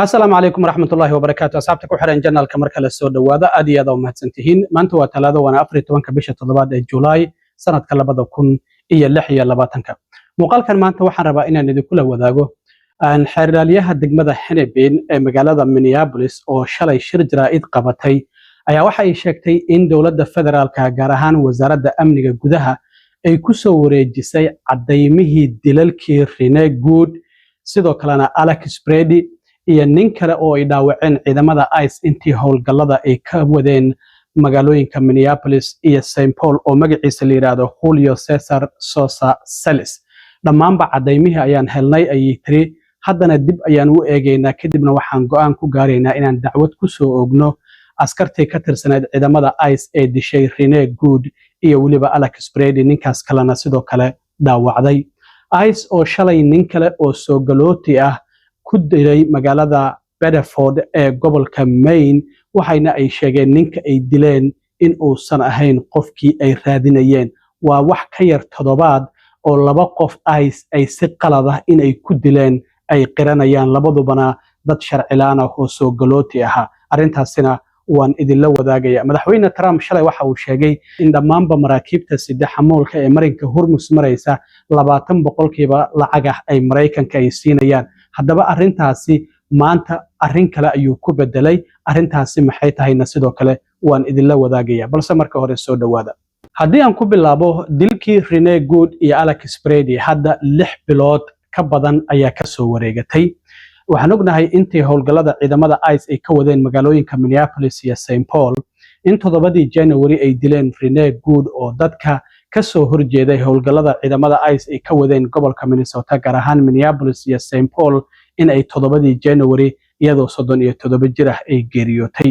السلام عليكم ورحمة الله وبركاته. أصحابتك وحرين جنال كمركز السود وهذا أدي هذا وما تنتهين ما أنتوا ثلاثة وأنا أفريت وأنك بيشة طلبات جولاي سنة كلا بدو كن إيه اللحية لباتنك مقال كان ما أنتوا وحنا ربائنا ندي كله وذاقه أن حراليها الدقمة حنبين مقالة مينيابوليس أو شلي شرج رائد قبتي أي وحي شكتي إن دولة فدرال كجارهان وزارة أمن جودها أي كسور جسي عديمه دلالكي رينا جود sidoo kalena Alex Brady iyo nin kale oo ay dhaawaceen ciidamada ICE intii howlgallada ay ka wadeen magaalooyinka Minneapolis iyo St. Paul oo magaciisa la yiraahdo Julio Cesar Sosa Salis dhamaanba cadaymihii ayaan helnay ay tiri haddana dib ayaan u eegaynaa kadibna waxaan go'aan ku gaaraynaa inaan dacwad ku soo oogno askartii ka tirsaneed ciidamada ICE ee dishay Rene Good iyo waliba Alex Brady ninkaas kalena sidoo kale dhaawacday ICE oo shalay nin kale oo soo galooti ah ku dilay magaalada Bedford ee gobolka Maine waxayna ay sheegeen ninka ay dileen in uusan ahayn qofkii ay raadinayeen waa wax ka yar toddobaad oo laba qof ICE ay si qalad ah in ay ku dileen ay qiranayaan labadubana dad sharci la'aan ah oo soo galooti ah arrintaasina waan idin la wadaagaya madaxweyne Trump shalay waxa uu sheegay in dhamaanba maraakiibta xamuulka ee marinka Hormuz maraysa 20% lacag ah ay Mareykanka ay siinayaan haddaba arrintaasi maanta arrin kale ayuu ku bedelay arrintaasi maxay tahayna sidoo kale waan idin la wadaagaya balse marka hore soo dhawaada haddii aan ku bilaabo dilkii Rene Good iyo Alex Brady hadda 6 bilood ka badan ayaa ka soo wareegatay waxaan ognahay intii howlgallada ciidamada ICE ay ka wadeen magaalooyinka Minneapolis iyo St. Paul in 7 January ay dileen Rene Good oo dadka ka soo horjeeday howlgallada ciidamada ICE ay ka wadeen gobolka Minnesota gaar ahaan Minneapolis iyo St. Paul in ay 7 January iyadoo 37 jir ah ay geeriyootay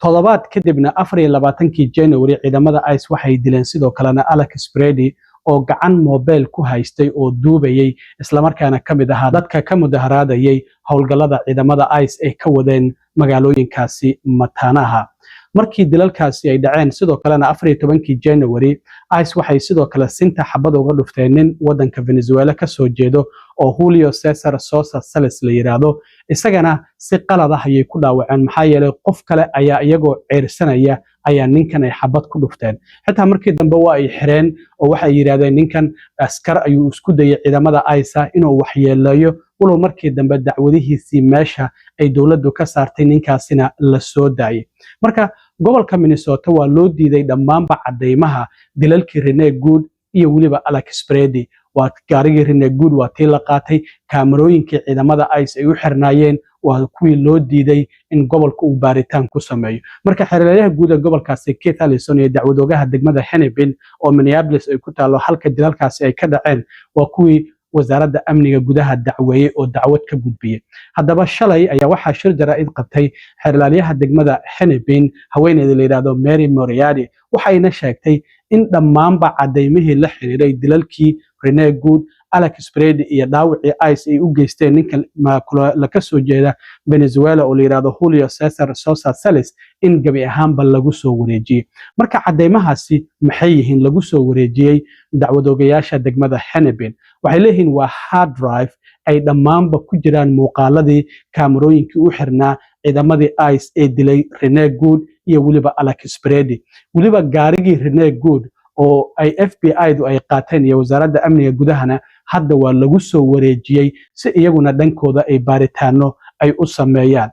toddobaad kadibna 24 January ciidamada ICE waxay dileen sidoo kalena Alex Brady oo gacan mobile ku haystay oo duubayay isla markaana kamid ahaa dadka ka mudaharaadayay howlgallada ciidamada ICE ay ka wadeen magaalooyinkaasi mataanaha markii dilalkaasi ay dhaceen sidoo kalena 14 January ICE waxay sidoo kale sinta xabad uga dhufteen nin wadanka Venezuela ka soo jeedo oo Julio Cesar Sosa Salis la yiraahdo isagana si qalad ah ayay ku dhaawaceen maxaa yeelay qof kale ayaa iyagoo ceersanaya ayaa ninkan ay xabad ku dhufteen xitaa markii dambe waa ay xireen oo waxay yiraahdeen ninkan askar ayuu isku dayay ciidamada ICE inuu waxyeeleeyo walow markii dambe dacwadihiisii meesha ay dawladdu ka saartay ninkaasina la soo daayay marka gobolka Minnesota waa loo diiday dhamaanba cadeymaha dilalkii Rene Good iyo waliba Alex Brady waa gaarigii Rene Good waa tii la qaatay kaamarooyinkii ciidamada ICE ay u xirnaayeen waa kuwii loo diiday in gobolka uu baaritaan ku sameeyo marka xeeraryaha guud ee gobolkaasi Keith Ellison iyo dacwadoogaha degmada Hennepin oo Minneapolis ay ku taalo halka dilalkaasi ay ka dhaceen waa kuwii wasaaradda amniga gudaha dacweeyay oo dacwad ka gudbiyay haddaba shalay ayaa waxaa shir jaraa'id qabtay xeeraryaha degmada Hennepin haweeneyda la yiraahdo Mary Moriarty waxayna sheegtay in dhamaanba cadeymihii la xiriiray dilalkii Rene Good Alex Brady iyo dhaawacii ICE ay u geysteen ninka la ka soo jeeda Venezuela oo la yiraahdo Julio Cesar Sosa Salis in gabi ahaanba lagu soo wareejiyay marka cadeymahaasi maxay yihiin lagu soo wareejiyay dacwadoogayaasha degmada Hennepin waxay leeyihiin waa hard drive ay dhamaanba ku jiraan muuqaaladii kaamarooyinkii u xirnaa ciidamadii ICE ee dilay Rene Good iyo waliba Alex Brady waliba gaarigii Rene Good oo ay FBI-du ay qaateen iyo wasaaradda amniga gudahana hadda waa lagu soo wareejiyay si iyaguna dhankooda ay baaritaano ay u sameeyaan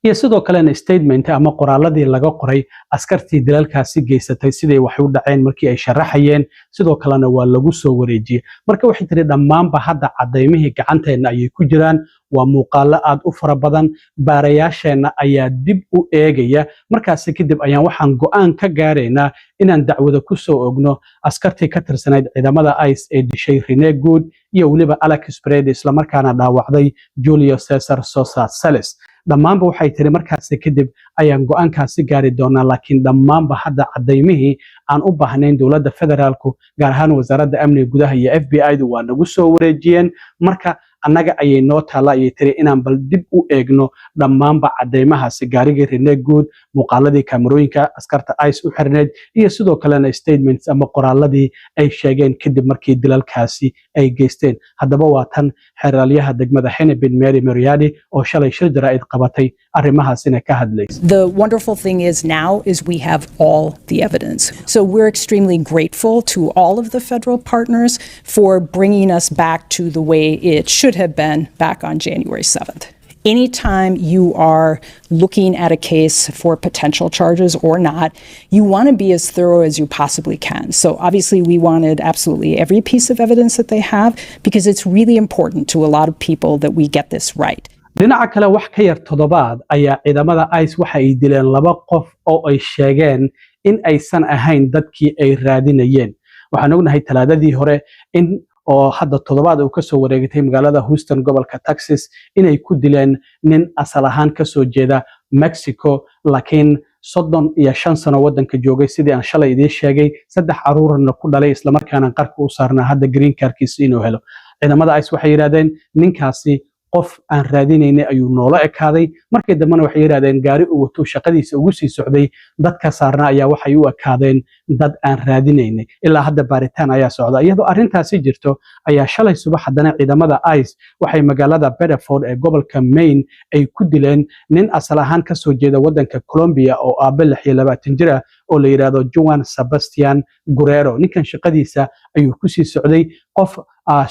iyo sidoo kalena statement ama qoraaladii laga qoray askartii dilalkaasi geysatay sidii wax u dhaceen markii ay sharaxayeen sidoo kalena waa lagu soo wareejiyay marka waxay tiri dhamaanba hadda cadeymihii gacanteena ayay ku jiraan waa muuqaalo aad u fara badan baarayaasheena ayaa dib u eegaya markaas kadib ayaan waxaan go'aan ka gaaraynaa inaan dacwada ku soo ogno askartii ka tirsanayd ciidamada ICE ee dishay Rene Good iyo waliba Alex Brady isla markaana dhaawacday Julio Cesar Sosa Salis dhamaanba waxay tiri markaas kadib ayaan go'aankaasi gaari doonaa laakiin dhamaanba hadda cadeymihii aan u baahnayn dawladda federaalku gaar ahaan wasaaradda amniga gudaha iyo FBI-du waa nagu soo wareejiyeen marka annaga ayay noo taala ayay tiri inaan bal dib u eegno dhammaanba cadeymahaasi gaarigii Rene Good muuqaaladii kaamarooyinka askarta ICE u xirneed iyo sidoo kalena statements ama qoraaladii ay sheegeen kadib markii dilalkaasi ay geysteen haddaba waa tan xeraalyaha degmada Hennepin Mary Moriarty oo shalay shir jaraa'id qabatay arrimahaasina ka hadlaysa. The wonderful thing is now is we have all the evidence. So we're extremely grateful to all of the federal partners for bringing us back to the way it should have been back on January 7th. Anytime you are looking at a case for potential charges or not, you want to be as thorough as you possibly can. So obviously we wanted absolutely every piece of evidence that they have because it's really important to a lot of people that we get this right. dhinaca kale wax ka yar toddobaad ayaa ciidamada ICE waxa ay dileen 2 qof oo ay sheegeen in aysan ahayn dadkii ay raadinayeen waxaan ognahay talaadadii hore in oo hadda toddobaad uu ka soo wareegtay magaalada Houston gobolka Texas inay ku dileen nin asal ahaan ka soo jeeda Mexico laakiin 35 sano wadanka joogay sidii aan shalay idin sheegay 3 caruurna ku dhalay isla markaana qarka u saarnaa hadda green cardkiisa inuu helo ciidamada ICE waxay yiraahdeen ninkaasi qof aan raadinaynay ayuu noola ekaaday markii dambena waxay yiraahdeen gaari uu wato shaqadiisa ugu sii socday dadka saarna ayaa waxay u ekaadeen dad aan raadinaynay ilaa hadda baaritaan ayaa socda iyadoo arrintaasi jirto ayaa shalay subax haddana ciidamada ICE waxay magaalada Bedford ee gobolka Maine ay ku dileen nin asal ahaan ka soo jeeda wadanka Colombia oo aabe 26 jir ah oo la yiraahdo Juan Sebastian Guerrero ninkan shaqadiisa ayuu ku sii socday qof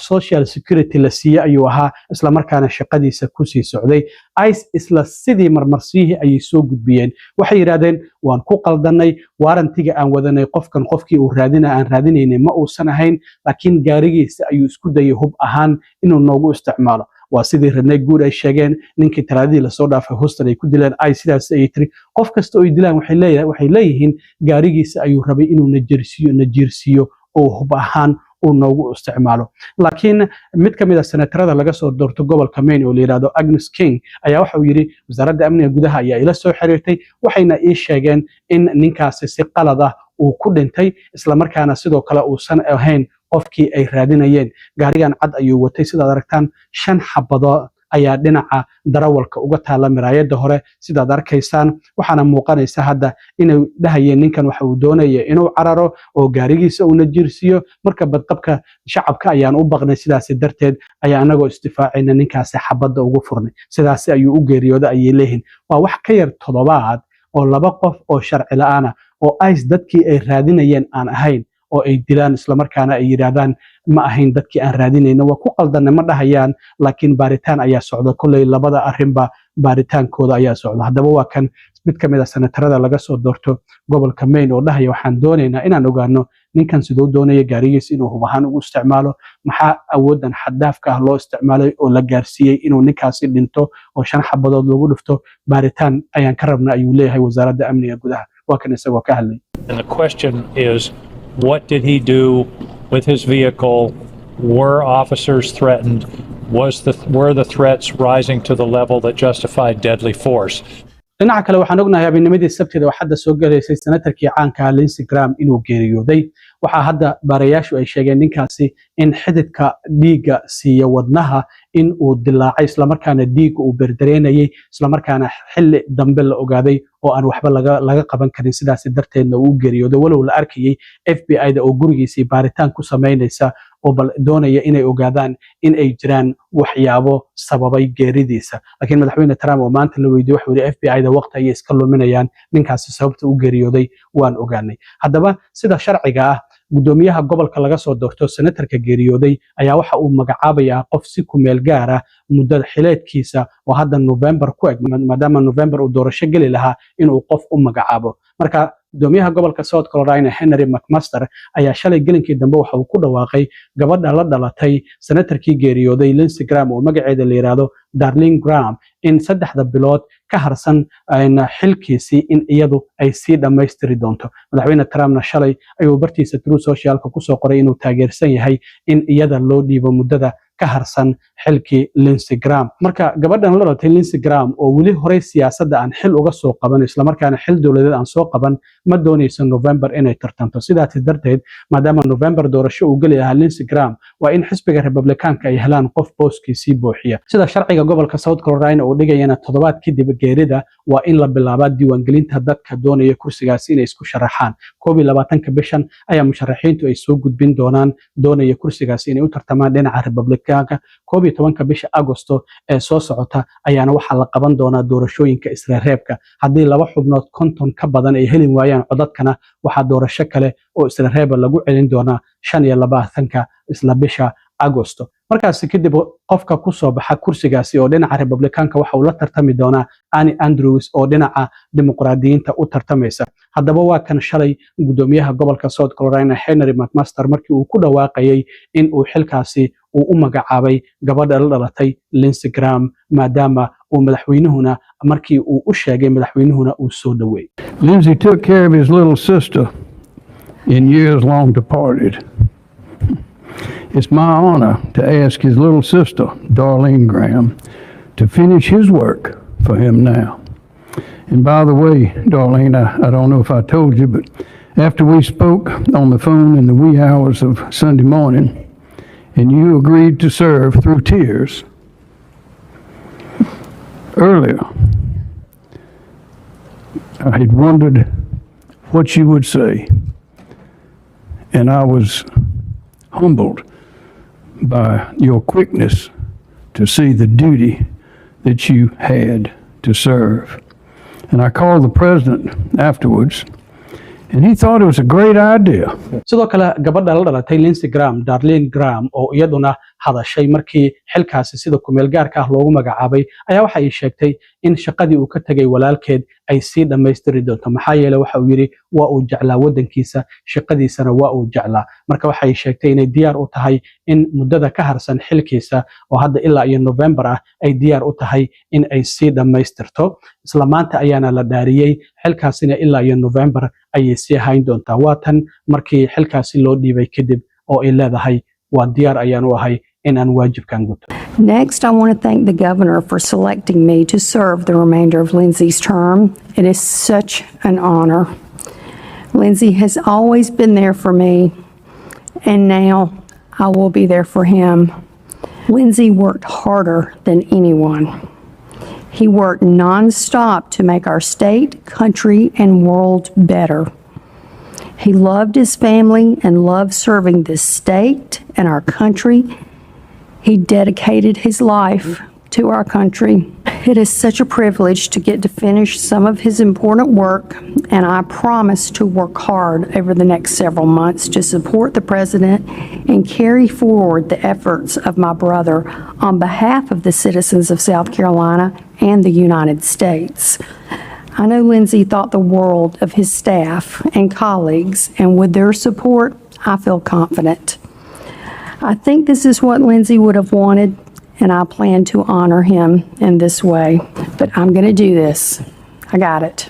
social security la siiyay ayuu ahaa isla markaana shaqadiisa ku sii socday ICE isla sidii marmarsiihii ayay soo gudbiyeen waxay yiraahdeen waan ku qaldanay warantiga aan wadanay qofkii uu aan raadinaynay ma uusan ahayn laakiin gaarigiisa ayuu isku dayay hub ahaan inuu noogu isticmaalo waa sidii Rene Good ay sheegeen ninkii talaadii la soo dhaafay Houston ay ku dileen ay sidaas ay tiri qof kasta oo ay dilaan waxay leeyihiin gaarigiisa ayuu rabay inuu najiirsiyo oo hub ahaan uu noogu isticmaalo laakiin mid kamid ah senatarada laga soo doorto gobolka Maine oo la yiraahdo Agnes King ayaa waxa uu yiri wasaaradda amniga gudaha ayaa ila soo xiriirtay waxayna ii sheegeen in ninkaasi si qalad ah uu ku dhintay isla markaana sidoo kale uusan ahayn qofkii ay raadinayeen gaarigan cad ayuu watay sidaad aragtaan 5 xabadood ayaa dhinaca darawalka uga taala miraayada hore sidaad arkaysaan waxaana muuqanaysa hadda inay dhahayeen ninkan waxa uu doonayay inuu cararo oo gaarigiisa uu najiirsiyo marka badqabka shacabka ayaan u baqnay sidaas darteed ayaa anagoo istifaacayna ninkaasi xabada ugu furnay sidaas ayuu u geeriyooday ayay leeyihiin waa wax ka yar toddobaad oo 2 qof oo sharci la'aan ah oo ICE dadkii ay raadinayeen aan ahayn oo ay dilaan isla markaana ay yiraahdaan ma ahayn dadkii aan raadinayna waa ku qaldanay ma dhahayaan laakiin baaritaan ayaa socda kulay labada arrinba baaritaankooda ayaa socda haddaba waa kan mid kamid ah senatarada laga soo doorto gobolka Maine oo dhahaya waxaan doonaynaa inaan ogaano ninkan sidoo doonaya gaarigiisa inuu hub ahaan ugu isticmaalo maxaa awoodan xaddaafka ah loo isticmaalay oo la gaarsiiyay inuu ninkaasi dhinto oo 5 xabadood lagu dhufto baaritaan ayaan ka rabnaa ayuu leeyahay wasaaradda amniga gudaha waa kan isagoo ka hadlay. And the question is, what did he do with his vehicle? Were officers threatened? Were the threats rising to the level that justified deadly force? dhinaca kale waxaan ognahay habeennimadii Sabtida waxa hadda soo galeysay senatarkii caanka ah Lindsey Graham inuu geeriyooday waxa hadda baarayaashu ay sheegeen ninkaasi in xididka dhiigga siiya wadnaha in uu dilaacay isla markaana dhiig uu berdareynayay isla markaana xilli dambe la ogaaday oo aan waxba laga qaban karin sidaas darteedna uu geeriyooday walow la arkayay FBI-da oo gurigiisa baaritaan ku sameynaysa oo bal doonaya inay ogaadaan in ay jiraan waxyaabo sababay geeridiisa laakiin madaxweyne Trump oo maanta la weydiiyay waxa uu yiri FBI-da waqti ay iska luminayaan ninkaasi sababta uu geeriyooday waan ogaanay haddaba sida sharciga ah gudoomiyaha gobolka laga soo doorto senatarka geeriyooday ayaa waxa uu magacaabayaa qof si ku meel gaar ah muddada xileedkiisa oo hadda November ku eg maadaama November uu doorasho gali lahaa inuu qof u magacaabo marka gudoomiyaha gobolka South Carolina Henry McMaster ayaa shalay gelinkii dambe waxa uu ku dhawaaqay gabadha la dhalatay senatarkii geeriyooday Lindsey Graham oo magaceeda la yiraahdo Darlene Graham in 3 bilood ka harsan xilkiisii in iyadu ay sii dhameystiri doonto madaxweyne Trumpna shalay ayuu bartiisa Truth Socialka ku soo qoray inuu taageersan yahay in iyada loo dhiibo muddada ka harsan xilkii Lindsey Graham. Marka gabadhan la dhalatay Lindsey Graham oo weli horey siyaasadda aan xil uga soo qaban isla markaana xil dowladeed aan soo qaban ma doonayso November inay tartanto. Sidaas darteed maadaama November doorasho uu galayaa Lindsey Graham waa in xisbiga Republicaanka ay helaan qof booskiisii buuxiya. Sida sharciga gobolka South Carolina uu dhigayana 7 kadib geerida waa in la bilaabaa diiwaangelinta dadka doonaya kursigaasi inay isku sharaxaan. 21 bishan ayaa musharaxiintu ay soo gudbin doonaan doonaya kursigaasi inay u tartamaan dhinaca Republicaanka. 12 bisha Agosto ee soo socota ayaana waxaa la qaban doonaa doorashooyinka isreebka. Haddii laba xubnood konton ka badan ay heli waayaan codadkana waxaa doorasho kale oo isreeba lagu celin doonaa 25 isla bisha Agosto. Markaas kadib qofka ku soo baxa kursigaasi oo dhinaca Republicaanka waxa uu la tartami doonaa Annie Andrews oo dhinaca dimuqraadiyiinta u tartamaysa. Haddaba waa kan shalay gudoomiyaha gobolka South Carolina Henry McMaster markii uu ku dhawaaqayay in uu xilkaasi uu u magacaabay gabadha la dhalatay Lindsey Graham maadaama uu madaxweynuhuna markii uu u sheegay madaxweynuhuna uu soo dhaweeyay. Lindsey took care of his little sister in years long departed. It's my honor to ask his little sister, Darlene Graham, to finish his work for him now. And by the way, Darlene, I don't know if I told you, but after we spoke on the phone in the wee hours of Sunday morning, and you agreed to serve through tears earlier, I had wondered what you would say. And I was humbled by your quickness to see the duty that you had to serve. And I called the president afterwards, and he thought it was a great idea. sidoo kale gabadha la dhalatay Lindsey Graham, Darlene Graham oo iyaduna hadashay markii xilkaasi sida kumeel gaarka ah loogu magacaabay ayaa waxa ay sheegtay in shaqadii uu ka tagay walaalkeed ay sii dhameystiri doonto. Maxaa yeelay waxa uu yiri waa uu jeclaa wadankiisa, shaqadiisana waa uu jeclaa. Marka waxa ay sheegtay inay diyaar u tahay in muddada ka harsan xilkiisa oo hadda ilaa iyo November ah ay diyaar u tahay in ay sii dhameystirto. Isla maanta ayaana la dhaariyay xilkaasina ilaa iyo November ayay sii hayn doontaa. Waa tan markii xilkaasi loo dhiibay kadib oo ay leedahay waa diyaar ayaan u ahay in aan waajibkan guto. Next, I want to thank the governor for selecting me to serve the remainder of Lindsey's term. It is such an honor. Lindsey has always been there for me, and now I will be there for him. Lindsey worked harder than anyone. He worked nonstop to make our state, country, and world better. He loved his family and loved serving this state and our country. He dedicated his life to our country. It is such a privilege to get to finish some of his important work, and I promise to work hard over the next several months to support the President and carry forward the efforts of my brother on behalf of the citizens of South Carolina and the United States. I know Lindsey thought the world of his staff and colleagues, and with their support, I feel confident. I think this is what Lindsey would have wanted, and I plan to honor him in this way. But I'm going to do this. I got it.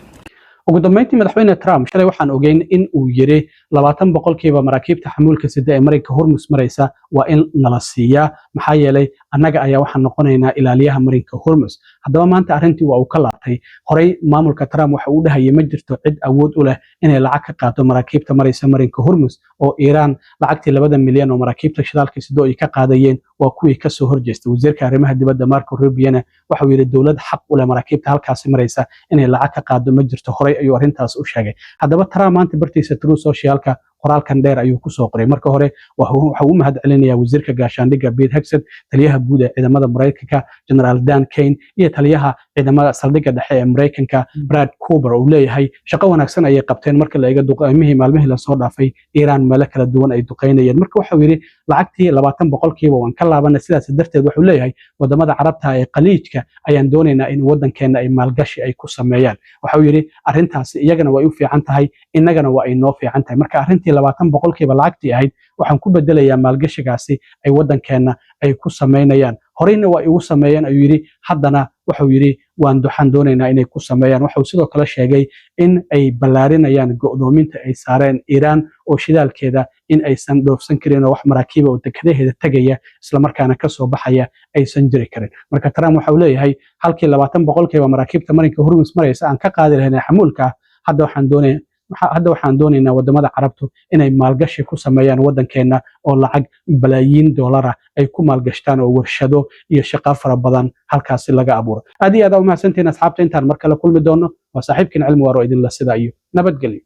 ugu dambeyntii madaxweyne Trump shalay waxaan ogeyn in uu yiri 20% maraakiibta xamuulka sida ee Mareykanka Hormuz maraysa waa in nala siiyaa maxaa yeelay annaga ayaa waxaan noqonaynaa ilaaliyaha Mareykanka Hormuz. Haddaba maanta arrintii waa uu ka laabtay. Horey maamulka Trump waxa uu dhahayay ma jirto cid awood u leh inay lacag ka qaato maraakiibta maraysa Mareykanka Hormuz oo Iran lacagtii 2 milyan oo maraakiibta shidaalka sidoo ay ka qaadayeen waa kuwii ka soo horjeestay. Wasiirka arrimaha dibadda Marco Rubio waxa uu yiri dawlad xaq u leh maraakiibta halkaas maraysa inay lacag ka qaado ma jirto. Horey ayuu arrintaas u sheegay. Haddaba Trump maanta bartiisa True Socialka qoraalkan dheer ayuu ku soo qoray. Marka hore waxa uu mahad celinayaa wasiirka gaashaandhigga Pete Hegseth, taliyaha guud ee ciidamada Mareykanka General Dan Kane iyo taliyaha ciidamada saldhigga dhexe ee Mareykanka Brad Cooper oo leeyahay shaqo wanaagsan ayay qabteen marka la eego duqeymihii maalmihii la soo dhaafay Iran meelo kala duwan ay duqeynayeen. Marka waxa uu yiri lacagtii 20% waan ka laabanay sidaas darteed wuxuu leeyahay wadamada carabta ee qaliijka ayaan doonaynaa in wadankeena ay maalgashi ay ku sameeyaan. Waxa uu yiri arrintaas iyagana way u fiican tahay innagana waa ay noo fiican tahay. Marka arrintii 20% lacagtii ahayd waxaan ku bedelayaa maalgashigaasi ay wadankeena ay ku sameynayaan horeyna waa igu sameeyeen ayuu yidhi haddana wuxuu yidhi waxaan doonaynaa inay ku sameeyaan. Wuxuu sidoo kale sheegay in ay ballaarinayaan go'doominta ay saareen Iiraan oo shidaalkeeda in aysan dhoofsan karin oo wax maraakiiba oo dekedaheeda tegaya islamarkaana ka soo baxaya aysan jiri karin. Marka Trump waxau leeyahay halkii 20% maraakiibta marinka Hormuz maraysa aan ka qaadi lahayn xamuulka hadda waxaan doonaynaa wadamada carabtu inay maalgashi ku sameeyaan wadankeena oo lacag balaayiin dollar ay ku maalgashtaan oo warshado iyo shaqo fara badan halkaasi laga abuuro. aad iyo aad u mahadsantiin asxaabta intaan mar kale kulmi doono waa saaxiibkiin cilmi waaro idin la sida iyo nabadgelyo.